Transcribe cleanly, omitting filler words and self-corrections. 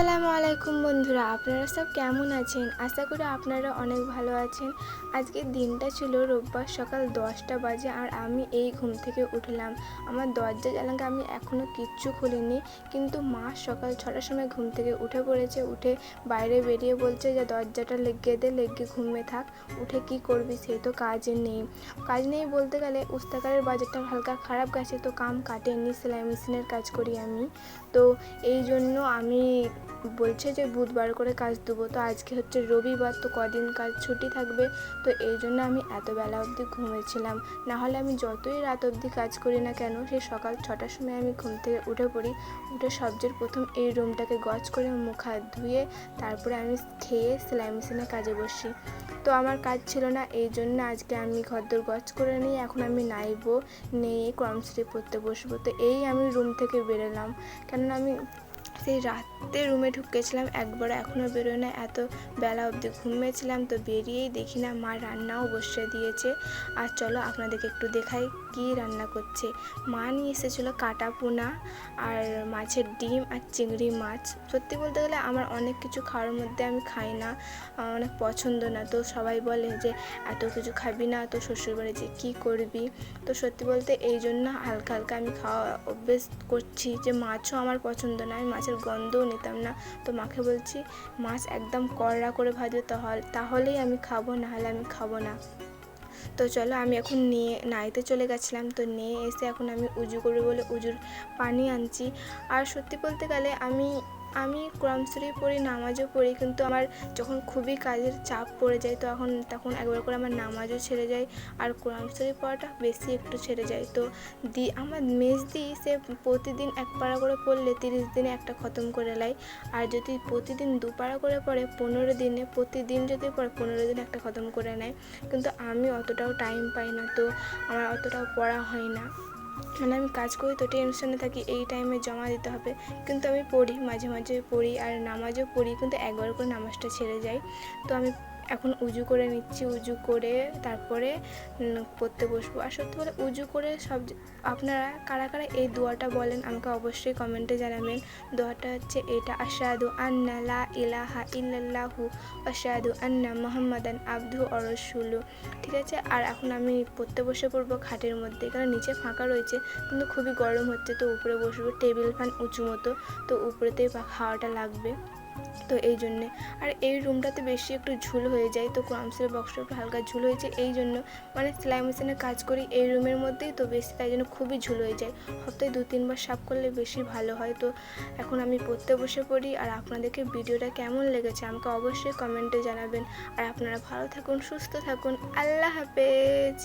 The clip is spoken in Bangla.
আসসালামু আলাইকুম বন্ধুরা, আপনারা সব কেমন আছেন? আশা করি আপনারা অনেক ভালো আছেন। আজকের দিনটা ছিল রোববার, সকাল 10টা বাজে আর আমি এই ঘুম থেকে উঠলাম। আমার দরজা জানালা আমি এখনও কিচ্ছু খুলিনি, কিন্তু মা সকাল 6টার সময় ঘুম থেকে উঠে পড়েছে। উঠে বাইরে বেরিয়ে বলছে যে দরজাটা লেগে দে, লেগে ঘুমিয়ে থাক, উঠে কি করবি, সে তো কাজ নেই বলতে গেলে উস্তাকারের বাজারটা হালকা খারাপ গেছে, তো কাম কাটেনি, সেলাই মেশিনের কাজ করি আমি। তো এই জন্য আমি বলছে যে বুধবার করে কাজ দেবো। তো আজকে হচ্ছে রবিবার, তো কদিন কাজ ছুটি থাকবে, তো এই জন্য আমি এত বেলা অবধি ঘুমিয়েছিলাম। নাহলে আমি যতই রাত অবধি কাজ করি না কেন, সেই সকাল 6টার সময় আমি ঘুম থেকে উঠে পড়ি। উঠে সবচেয়ে প্রথম এই রুমটাকে গজ করে মুখ হাত ধুয়ে তারপরে আমি খেয়ে সেলাই মেশিনের কাজে বসি। তো আমার কাজ ছিল না, এই জন্য আজকে আমি ঘরদোর গজ করে নিই। এখন আমি নাইবো, নিয়ে কর্মশ্রী পড়তে বসবো। তো এই আমি রুম থেকে বেরোলাম, কেননা আমি সেই রাতে রুমে ঢুকেছিলাম, একবারও এখনও বেরোয় না, এত বেলা অবধি ঘুমিয়েছিলাম। তো বেরিয়েই দেখি না মা রান্নাও বসিয়ে দিয়েছে। আর চলো আপনাদেরকে একটু দেখাই কি রান্না করছে। মা নিয়ে এসেছিলো কাটা পোনা আর মাছের ডিম আর চিংড়ি মাছ। সত্যি বলতে গেলে আমার অনেক কিছু খাওয়ার মধ্যে আমি খাই না, অনেক পছন্দ না। তো সবাই বলে যে এত কিছু খাবি না, তো শ্বশুরবাড়ি যে কী করবি। তো সত্যি বলতে এই জন্য হালকা হালকা আমি খাওয়া অভ্যেস করছি। যে মাছও আমার পছন্দ না, আমি মাছের গন্ধও নিতাম না। তো মাকে বলছি মাছ একদম কড়া করে ভাজবে, তাহলেই আমি খাবো, নাহলে আমি খাবো না। তো চলো আমি এখন নাইতে চলে গেছিলাম। তো নিয়ে এসে এখন আমি উজু করবো বলে উজুর পানি আনছি। আর সত্যি বলতে গেলে আমি কোরআন শরীফ পড়ি, নামাজও পড়ি, কিন্তু আমার যখন খুবই কাজের চাপ পড়ে যায় তখন একবার করে আমার নামাজও ছেড়ে যায়, আর কোরআন শরীফ পড়াটা বেশি একটু ছেড়ে যায়। তো আমার মেজদি সে প্রতিদিন 1 পারা করে পড়লে 30 দিনে একটা খতম করে নেয়। আর যদি প্রতিদিন 2 পারা করে পড়ে 15 দিনে, প্রতিদিন যদি পড়ে 15 দিনে একটা খতম করে নেয়। কিন্তু আমি অতটাও টাইম পাই না, তো আমার অতটাও পড়া হয় না। মানে আমি কাজ করি তো টেনশনে থাকি এই টাইমে জমা দিতে হবে। কিন্তু আমি পড়ি, মাঝে মাঝে পড়ি আর নামাজও পড়ি, কিন্তু একবার করে নামাজটা ছেড়ে যায়। তো আমি এখন উজু করে নিচ্ছি, উজু করে তারপরে পড়তে বসবো। আর সত্যি বলে উজু করে আপনারা কারা কারা এই দোয়াটা বলেন আমাকে অবশ্যই কমেন্টে জানাবেন। দোয়াটা হচ্ছে এটা, আশহাদু আন্না লা ইলাহা ইল্লাল্লাহু আশহাদু আন্না মুহাম্মাদান আবদুহু ওয়া রাসূলুহু। ঠিক আছে, আর এখন আমি পড়তে বসে পড়বো খাটের মধ্যে, কারণ নিচে ফাঁকা রয়েছে কিন্তু খুবই গরম হচ্ছে। তো উপরে বসবো, টেবিল ফ্যান উঁচু মতো, তো উপরেতেই হাওয়াটা লাগবে, তো এই জন্যে। আর এই রুমটাতে বেশি একটু ঝুল হয়ে যায়, তো কোরামসের বক্সটা একটু হালকা ঝুল হয়েছে, এই জন্য মানে সেলাই মেশিনে কাজ করি এই রুমের মধ্যেই, তো বেশি তাই জন্য খুবই ঝুল হয়ে যায়। সপ্তাহে 2-3 বার সাফ করলে বেশি ভালো হয়। তো এখন আমি পড়তে বসে পড়ি। আর আপনাদেরকে ভিডিওটা কেমন লেগেছে আমাকে অবশ্যই কমেন্টে জানাবেন। আর আপনারা ভালো থাকুন, সুস্থ থাকুন, আল্লাহ হাফেজ।